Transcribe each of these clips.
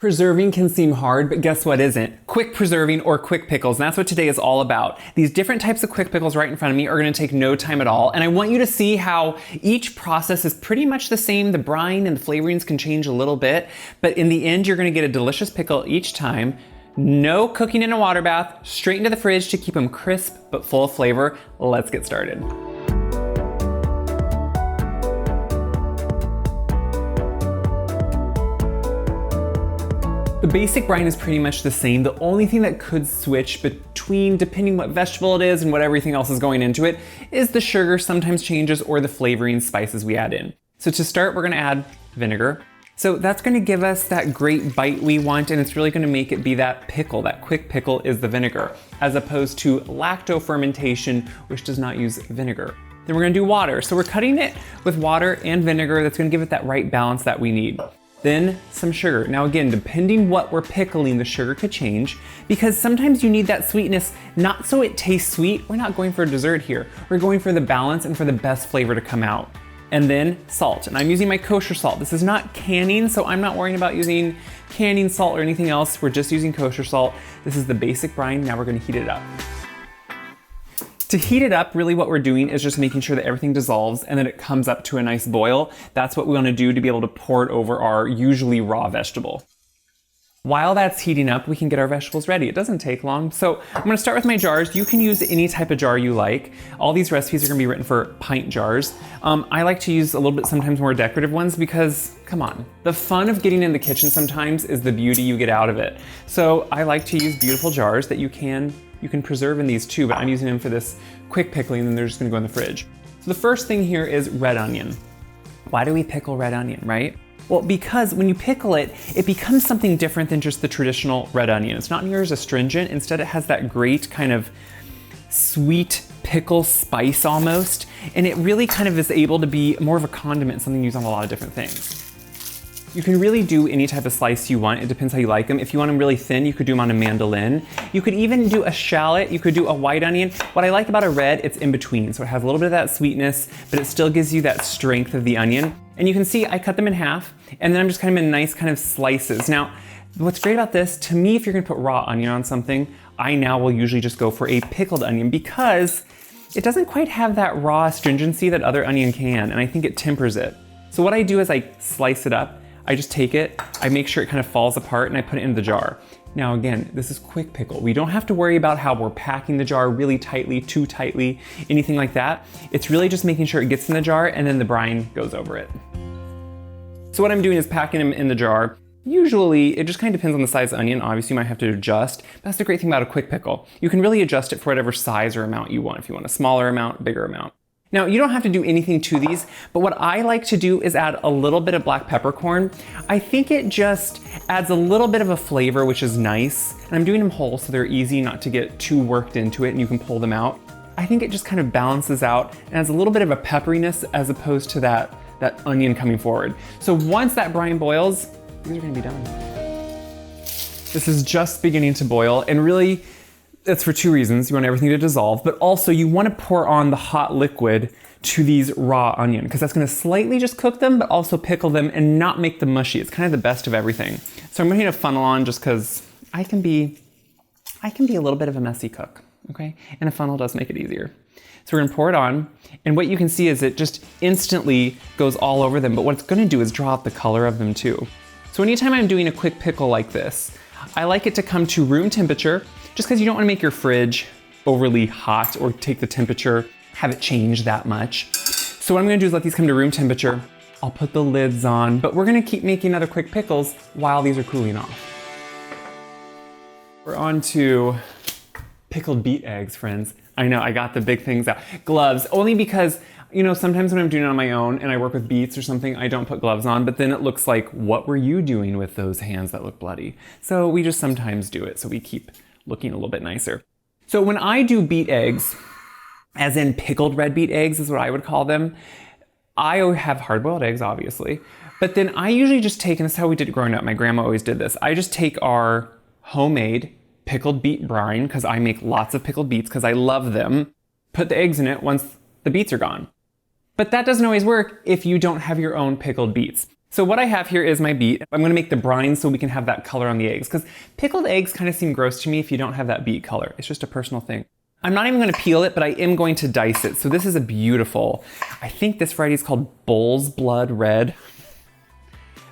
Preserving can seem hard, but guess what isn't? Quick preserving or quick pickles. And that's what today is all about. These different types of quick pickles right in front of me are gonna take no time at all. And I want you to see how each process is pretty much the same. The brine and the flavorings can change a little bit, but in the end, you're gonna get a delicious pickle each time. No cooking in a water bath, straight into the fridge to keep them crisp but full of flavor. Let's get started. The basic brine is pretty much the same. The only thing that could switch between, depending what vegetable it is and what everything else is going into it, is the sugar sometimes changes or the flavoring spices we add in. So to start, we're gonna add vinegar. So that's gonna give us that great bite we want, and it's really gonna make it be that pickle, that quick pickle is the vinegar, as opposed to lacto fermentation, which does not use vinegar. Then we're gonna do water. So we're cutting it with water and vinegar. That's gonna give it that right balance that we need. Then some sugar. Now again, depending what we're pickling, the sugar could change because sometimes you need that sweetness, not so it tastes sweet. We're not going for a dessert here. We're going for the balance and for the best flavor to come out. And then salt, and I'm using my kosher salt. This is not canning, so I'm not worrying about using canning salt or anything else. We're just using kosher salt. This is the basic brine. Now we're gonna heat it up. To heat it up, really what we're doing is just making sure that everything dissolves and that it comes up to a nice boil. That's what we want to do to be able to pour it over our usually raw vegetable. While that's heating up, we can get our vegetables ready. It doesn't take long. So I'm gonna start with my jars. You can use any type of jar you like. All these recipes are gonna be written for pint jars. I like to use a little bit sometimes more decorative ones because, come on, the fun of getting in the kitchen sometimes is the beauty you get out of it. So I like to use beautiful jars that you can preserve in these too, but I'm using them for this quick pickling and they're just gonna go in the fridge. So the first thing here is red onion. Why do we pickle red onion, right? Well, because when you pickle it, it becomes something different than just the traditional red onion. It's not near as astringent. Instead, it has that great kind of sweet pickle spice almost, and it really kind of is able to be more of a condiment, something used on a lot of different things. You can really do any type of slice you want. It depends how you like them. If you want them really thin, you could do them on a mandolin. You could even do a shallot. You could do a white onion. What I like about a red, it's in between. So it has a little bit of that sweetness, but it still gives you that strength of the onion. And you can see I cut them in half, and then I'm just kind of in nice kind of slices. Now, what's great about this, to me, if you're gonna put raw onion on something, I now will usually just go for a pickled onion because it doesn't quite have that raw astringency that other onion can, and I think it tempers it. So what I do is I slice it up. I just take it, I make sure it kind of falls apart, and I put it in the jar. Now again, this is quick pickle. We don't have to worry about how we're packing the jar really tightly, too tightly, anything like that. It's really just making sure it gets in the jar and then the brine goes over it. So what I'm doing is packing them in the jar. Usually, it just kind of depends on the size of the onion. Obviously, you might have to adjust. That's the great thing about a quick pickle. You can really adjust it for whatever size or amount you want. If you want a smaller amount, bigger amount. Now, you don't have to do anything to these, but what I like to do is add a little bit of black peppercorn. I think it just adds a little bit of a flavor, which is nice. And I'm doing them whole, so they're easy not to get too worked into it and you can pull them out. I think it just kind of balances out and adds a little bit of a pepperiness as opposed to that onion coming forward. So once that brine boils, these are gonna be done. This is just beginning to boil, and really, that's for two reasons. You want everything to dissolve, but also you want to pour on the hot liquid to these raw onion because that's going to slightly just cook them, but also pickle them and not make them mushy. It's kind of the best of everything. So I'm going to funnel on just because I can be a little bit of a messy cook, okay? And a funnel does make it easier. So we're going to pour it on, and what you can see is it just instantly goes all over them, but what it's going to do is draw out the color of them too. So anytime I'm doing a quick pickle like this, I like it to come to room temperature, just because you don't want to make your fridge overly hot or take the temperature, have it change that much. So what I'm going to do is let these come to room temperature. I'll put the lids on, but we're going to keep making other quick pickles while these are cooling off. We're on to pickled beet eggs, friends. I know, I got the big things out. Gloves, only because, you know, sometimes when I'm doing it on my own and I work with beets or something, I don't put gloves on, but then it looks like, what were you doing with those hands that look bloody? So we just sometimes do it, so we keep looking a little bit nicer. So when I do beet eggs, as in pickled red beet eggs is what I would call them, I have hard-boiled eggs, obviously, but then I usually just take, and this is how we did it growing up, my grandma always did this, I just take our homemade pickled beet brine, because I make lots of pickled beets because I love them, put the eggs in it once the beets are gone. But that doesn't always work if you don't have your own pickled beets. So what I have here is my beet. I'm gonna make the brine so we can have that color on the eggs, because pickled eggs kind of seem gross to me if you don't have that beet color. It's just a personal thing. I'm not even gonna peel it, but I am going to dice it. So this is a beautiful, I think this variety is called Bull's Blood Red,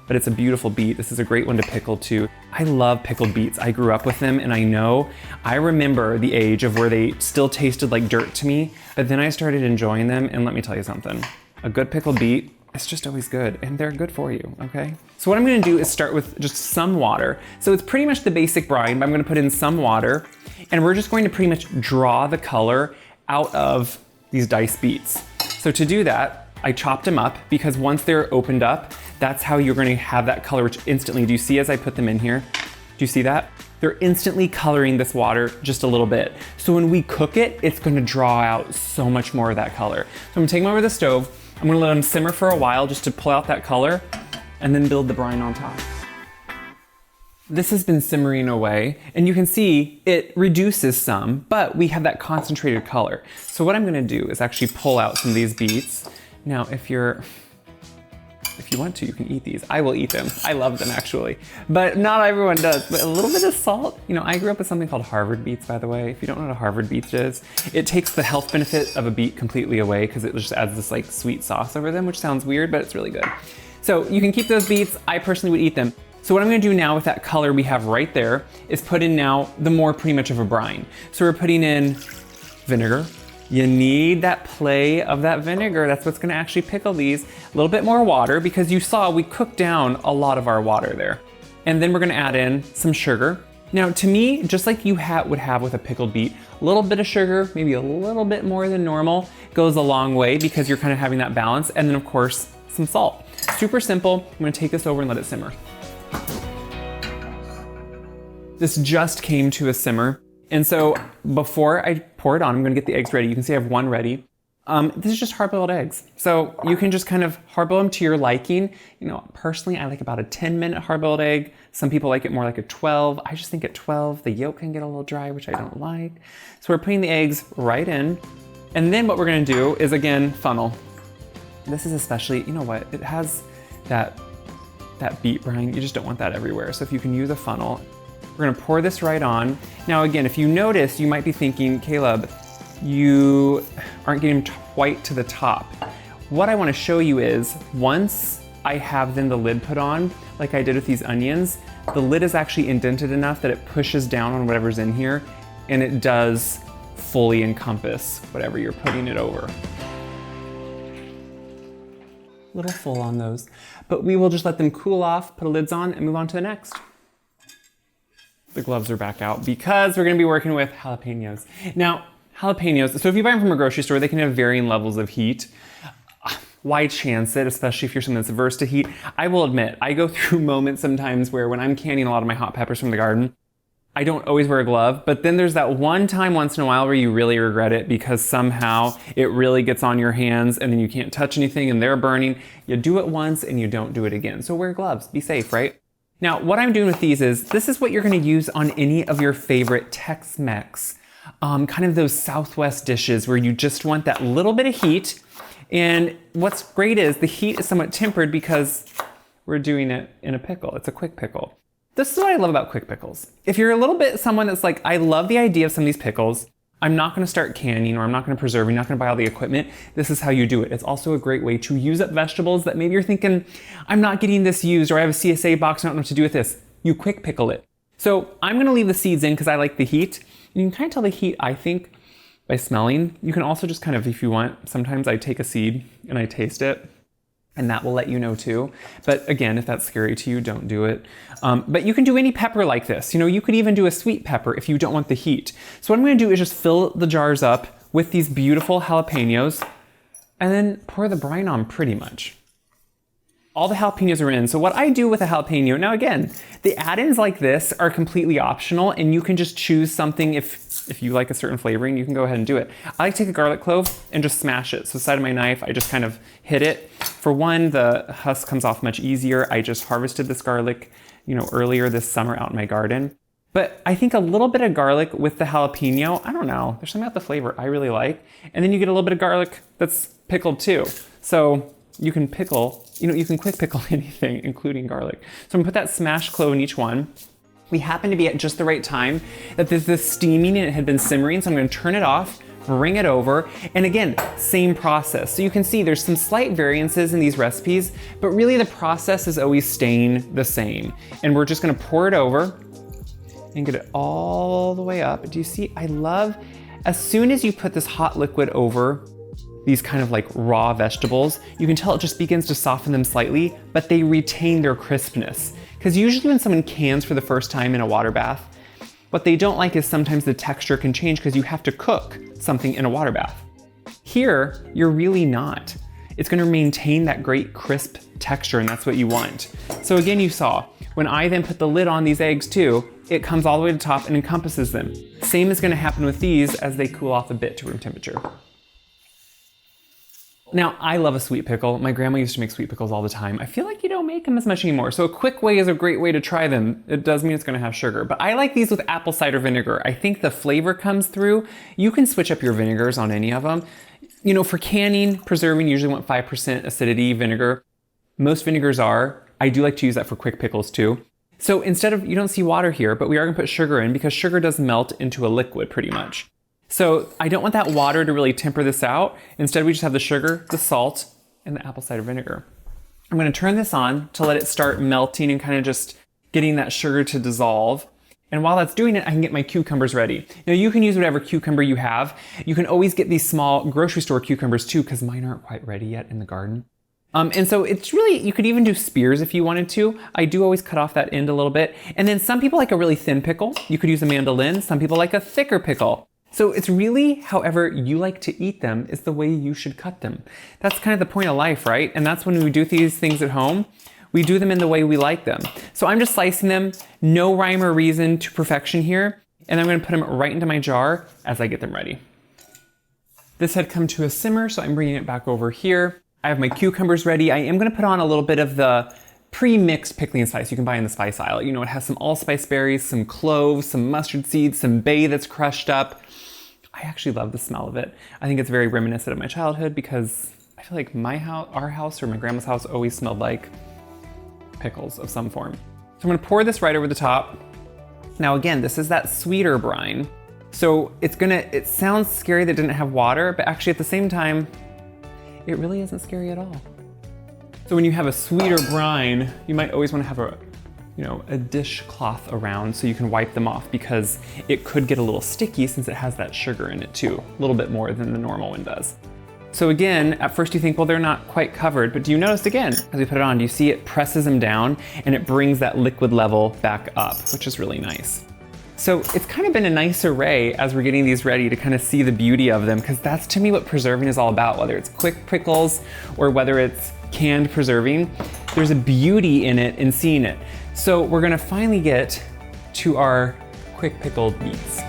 but it's a beautiful beet. This is a great one to pickle too. I love pickled beets. I grew up with them, and I remember the age of where they still tasted like dirt to me, but then I started enjoying them, and let me tell you something. A good pickled beet, it's just always good, and they're good for you, okay? So what I'm gonna do is start with just some water. So it's pretty much the basic brine, but I'm gonna put in some water, and we're just going to pretty much draw the color out of these diced beets. So to do that, I chopped them up, because once they're opened up, that's how you're gonna have that color, which instantly, do you see as I put them in here? Do you see that? They're instantly coloring this water just a little bit. So when we cook it, it's gonna draw out so much more of that color. So I'm gonna take them over the stove, I'm gonna let them simmer for a while just to pull out that color, and then build the brine on top. This has been simmering away, and you can see it reduces some, but we have that concentrated color. So what I'm gonna do is actually pull out some of these beets. Now, if you want to, you can eat these. I will eat them. I love them actually, but not everyone does. But a little bit of salt. I grew up with something called Harvard beets, by the way. If you don't know what a Harvard beet is, it takes the health benefit of a beet completely away, because it just adds this like sweet sauce over them, which sounds weird, but it's really good. So you can keep those beets. I personally would eat them. So what I'm gonna do now with that color we have right there is put in now the more pretty much of a brine. So we're putting in vinegar. You need that play of that vinegar. That's what's gonna actually pickle these. A little bit more water, because you saw we cooked down a lot of our water there. And then we're gonna add in some sugar. Now to me, just like you would have with a pickled beet, a little bit of sugar, maybe a little bit more than normal, goes a long way, because you're kind of having that balance. And then of course, some salt. Super simple. I'm gonna take this over and let it simmer. This just came to a simmer. And so before I pour it on, I'm gonna get the eggs ready. You can see I have one ready. This is just hard-boiled eggs. So you can just kind of hard-boil them to your liking. Personally, I like about a 10-minute hard-boiled egg. Some people like it more like a 12. I just think at 12, the yolk can get a little dry, which I don't like. So we're putting the eggs right in. And then what we're gonna do is, again, funnel. This is especially, it has that beet brine. You just don't want that everywhere. So if you can use a funnel, we're gonna pour this right on. Now again, if you notice, you might be thinking, Caleb, you aren't getting quite to the top. What I wanna show you is, once I have then the lid put on, like I did with these onions, the lid is actually indented enough that it pushes down on whatever's in here, and it does fully encompass whatever you're putting it over. A little full on those, but we will just let them cool off, put lids on, and move on to the next. The gloves are back out, because we're gonna be working with jalapeños. Now, jalapeños, so if you buy them from a grocery store, they can have varying levels of heat. Why chance it, especially if you're someone that's averse to heat? I will admit, I go through moments sometimes where when I'm canning a lot of my hot peppers from the garden, I don't always wear a glove, but then there's that one time once in a while where you really regret it, because somehow it really gets on your hands and then you can't touch anything and they're burning. You do it once and you don't do it again. So wear gloves, be safe, right? Now, what I'm doing with these is, this is what you're gonna use on any of your favorite Tex-Mex, kind of those Southwest dishes where you just want that little bit of heat. And what's great is the heat is somewhat tempered because we're doing it in a pickle. It's a quick pickle. This is what I love about quick pickles. If you're a little bit someone that's like, I love the idea of some of these pickles, I'm not gonna start canning, or I'm not gonna preserve, you're not gonna buy all the equipment. This is how you do it. It's also a great way to use up vegetables that maybe you're thinking, I'm not getting this used, or I have a CSA box, I don't know what to do with this. You quick pickle it. So I'm gonna leave the seeds in because I like the heat. And you can kind of tell the heat, I think, by smelling. You can also just kind of, if you want, sometimes I take a seed and I taste it, and that will let you know too. But again, if that's scary to you, don't do it. But you can do any pepper like this. You could even do a sweet pepper if you don't want the heat. So what I'm gonna do is just fill the jars up with these beautiful jalapeños, and then pour the brine on pretty much. All the jalapeños are in. So what I do with a jalapeno, now again, the add-ins like this are completely optional, and you can just choose something. If you like a certain flavoring, you can go ahead and do it. I like to take a garlic clove and just smash it. So the side of my knife, I just kind of hit it. For one, the husk comes off much easier. I just harvested this garlic, earlier this summer out in my garden. But I think a little bit of garlic with the jalapeno, I don't know, there's something about the flavor I really like. And then you get a little bit of garlic that's pickled too. So you can pickle, you can quick pickle anything, including garlic. So I'm gonna put that smashed clove in each one. We happen to be at just the right time that this steaming and it had been simmering, so I'm gonna turn it off, bring it over, and again, same process. So you can see there's some slight variances in these recipes, but really the process is always staying the same. And we're just gonna pour it over and get it all the way up. Do you see? I love, as soon as you put this hot liquid over these kind of like raw vegetables, you can tell it just begins to soften them slightly, but they retain their crispness. Because usually when someone cans for the first time in a water bath, what they don't like is sometimes the texture can change because you have to cook something in a water bath. Here, you're really not. It's gonna maintain that great crisp texture, and that's what you want. So again, you saw, when I then put the lid on these eggs too, it comes all the way to the top and encompasses them. Same is gonna happen with these as they cool off a bit to room temperature. Now, I love a sweet pickle. My grandma used to make sweet pickles all the time. I feel like you don't make them as much anymore. So a quick way is a great way to try them. It does mean it's gonna have sugar, but I like these with apple cider vinegar. I think the flavor comes through. You can switch up your vinegars on any of them. For canning, preserving, usually want 5% acidity vinegar. Most vinegars are. I do like to use that for quick pickles too. So instead of, you don't see water here, but we are gonna put sugar in because sugar does melt into a liquid pretty much. So I don't want that water to really temper this out. Instead, we just have the sugar, the salt, and the apple cider vinegar. I'm gonna turn this on to let it start melting and kind of just getting that sugar to dissolve. And while that's doing it, I can get my cucumbers ready. Now you can use whatever cucumber you have. You can always get these small grocery store cucumbers too, because mine aren't quite ready yet in the garden. And so it's really, you could even do spears if you wanted to. I do always cut off that end a little bit. And then some people like a really thin pickle. You could use a mandolin. Some people like a thicker pickle. So it's really however you like to eat them is the way you should cut them. That's kind of the point of life, right? And that's when we do these things at home, we do them in the way we like them. So I'm just slicing them, no rhyme or reason to perfection here, and I'm gonna put them right into my jar as I get them ready. This had come to a simmer, so I'm bringing it back over here. I have my cucumbers ready. I am gonna put on a little bit of the pre-mixed pickling spice you can buy in the spice aisle. It has some allspice berries, some cloves, some mustard seeds, some bay that's crushed up. I actually love the smell of it. I think it's very reminiscent of my childhood because I feel like our house or my grandma's house always smelled like pickles of some form. So I'm gonna pour this right over the top. Now again, this is that sweeter brine. So it sounds scary that it didn't have water, but actually at the same time, it really isn't scary at all. So when you have a sweeter brine, you might always wanna have a dishcloth around so you can wipe them off because it could get a little sticky since it has that sugar in it too, a little bit more than the normal one does. So again, at first you think, well, they're not quite covered, but do you notice again, as we put it on, do you see it presses them down and it brings that liquid level back up, which is really nice. So it's kind of been a nice array as we're getting these ready to kind of see the beauty of them, because that's to me what preserving is all about, whether it's quick pickles or whether it's canned preserving, there's a beauty in it in seeing it. So we're gonna finally get to our quick pickled beets.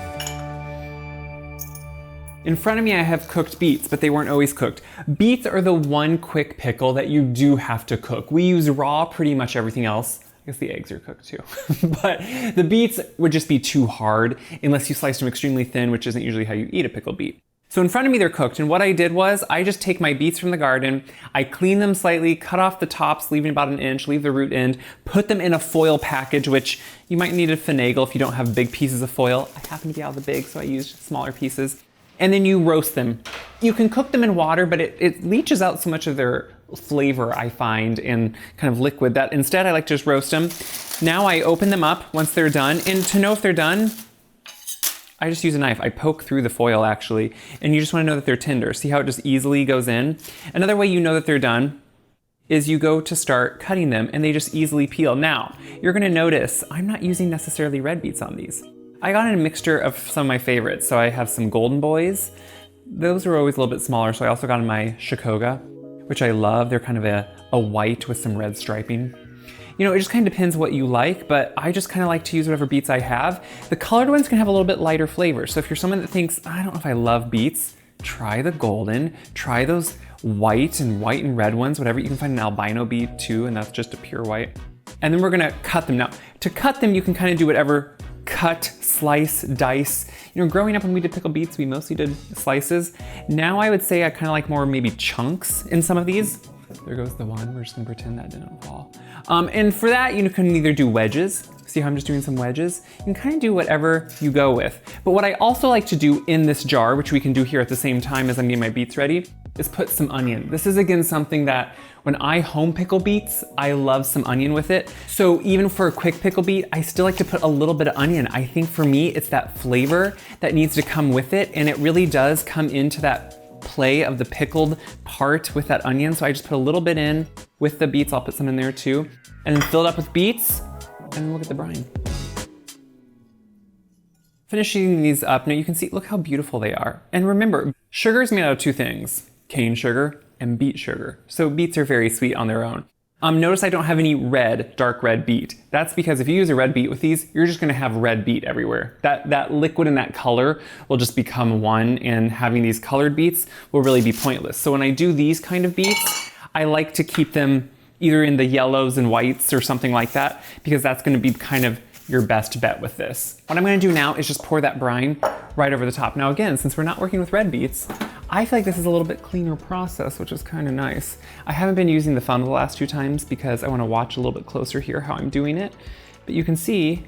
In front of me I have cooked beets, but they weren't always cooked. Beets are the one quick pickle that you do have to cook. We use raw pretty much everything else. I guess the eggs are cooked too. But the beets would just be too hard unless you sliced them extremely thin, which isn't usually how you eat a pickled beet. So in front of me they're cooked, and what I did was I just take my beets from the garden, I clean them slightly, cut off the tops, leaving about an inch, leave the root end, put them in a foil package, which you might need to finagle if you don't have big pieces of foil. I happen to be out of the big, so I used smaller pieces. And then you roast them. You can cook them in water, but it leaches out so much of their flavor, I find, in kind of liquid, that instead I like to just roast them. Now I open them up once they're done, and to know if they're done, I just use a knife. I poke through the foil actually, and you just wanna know that they're tender. See how it just easily goes in? Another way you know that they're done is you go to start cutting them and they just easily peel. Now, you're gonna notice I'm not using necessarily red beets on these. I got in a mixture of some of my favorites. So I have some Golden Boys. Those are always a little bit smaller, so I also got in my Shikoga, which I love. They're kind of a white with some red striping. It just kind of depends what you like, but I just kind of like to use whatever beets I have. The colored ones can have a little bit lighter flavor. So if you're someone that thinks, I don't know if I love beets, try the golden, try those white and red ones, whatever. You can find an albino beet too, and that's just a pure white. And then we're gonna cut them. Now, to cut them, you can kind of do whatever, cut, slice, dice. Growing up when we did pickled beets, we mostly did slices. Now I would say I kind of like more maybe chunks in some of these. There goes the one. We're just gonna pretend that didn't fall. And for that, you can either do wedges. See how I'm just doing some wedges? You can kind of do whatever you go with. But what I also like to do in this jar, which we can do here at the same time as I'm getting my beets ready, is put some onion. This is again something that when I home pickle beets, I love some onion with it. So even for a quick pickle beet, I still like to put a little bit of onion. I think for me, it's that flavor that needs to come with it, and it really does come into that play of the pickled part with that onion. So I just put a little bit in with the beets. I'll put some in there too, and then fill it up with beets, and then look at the brine. Finishing these up, now you can see, look how beautiful they are. And remember, sugar is made out of two things, cane sugar and beet sugar. So beets are very sweet on their own. Notice I don't have any red, dark red beet. That's because if you use a red beet with these, you're just gonna have red beet everywhere. That liquid and that color will just become one, and having these colored beets will really be pointless. So when I do these kind of beets, I like to keep them either in the yellows and whites or something like that, because that's gonna be kind of your best bet with this. What I'm gonna do now is just pour that brine right over the top. Now again, since we're not working with red beets, I feel like this is a little bit cleaner process, which is kind of nice. I haven't been using the funnel the last 2 times because I wanna watch a little bit closer here how I'm doing it. But you can see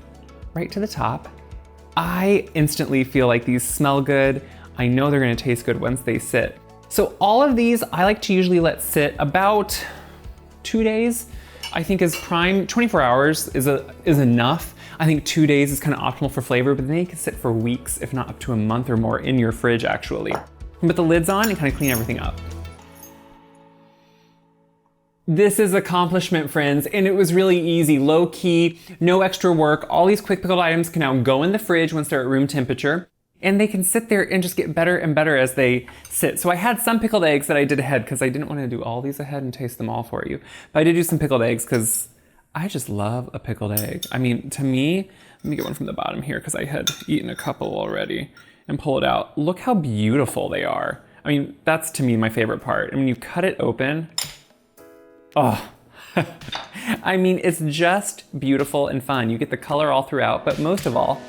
right to the top, I instantly feel like these smell good. I know they're gonna taste good once they sit. So all of these, I like to usually let sit about 2 days. I think is prime. 24 hours is enough. I think 2 days is kind of optimal for flavor, but then they can sit for weeks, if not up to a month or more in your fridge actually. Put the lids on and kind of clean everything up. This is accomplishment, friends, and it was really easy, low key, no extra work. All these quick pickled items can now go in the fridge once they're at room temperature, and they can sit there and just get better and better as they sit. So I had some pickled eggs that I did ahead because I didn't want to do all these ahead and taste them all for you. But I did do some pickled eggs because I just love a pickled egg. I mean, to me, let me get one from the bottom here because I had eaten a couple already and pull it out. Look how beautiful they are. I mean, that's to me my favorite part. And when you cut it open, oh, I mean, it's just beautiful and fun. You get the color all throughout, but most of all,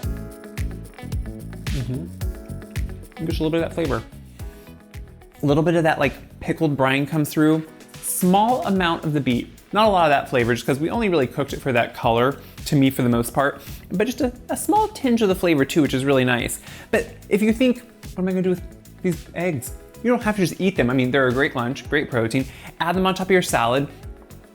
just a little bit of that flavor. A little bit of that like pickled brine comes through. Small amount of the beet. Not a lot of that flavor just because we only really cooked it for that color to me for the most part, but just a small tinge of the flavor too, which is really nice. But if you think, what am I gonna do with these eggs? You don't have to just eat them. I mean, they're a great lunch, great protein. Add them on top of your salad,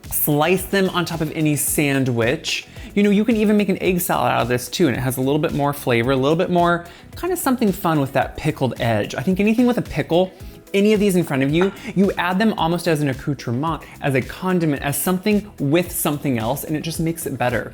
slice them on top of any sandwich. You know, you can even make an egg salad out of this too, and it has a little bit more flavor, a little bit more kind of something fun with that pickled edge. I think anything with a pickle, any of these in front of you, you add them almost as an accoutrement, as a condiment, as something with something else, and it just makes it better.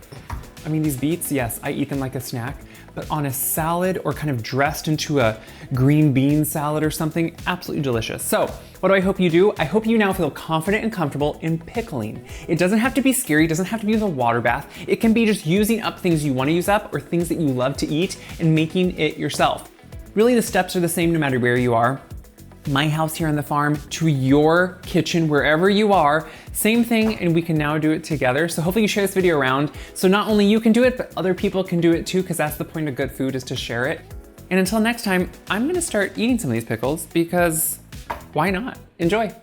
I mean, these beets, yes, I eat them like a snack, but on a salad or kind of dressed into a green bean salad or something, absolutely delicious. So, what do I hope you do? I hope you now feel confident and comfortable in pickling. It doesn't have to be scary, it doesn't have to be with a water bath. It can be just using up things you want to use up or things that you love to eat and making it yourself. Really, the steps are the same no matter where you are. My house here on the farm to your kitchen, wherever you are, same thing, and we can now do it together. So hopefully you share this video around so not only you can do it, but other people can do it too, because that's the point of good food, is to share it. And until next time, I'm gonna start eating some of these pickles because why not? Enjoy.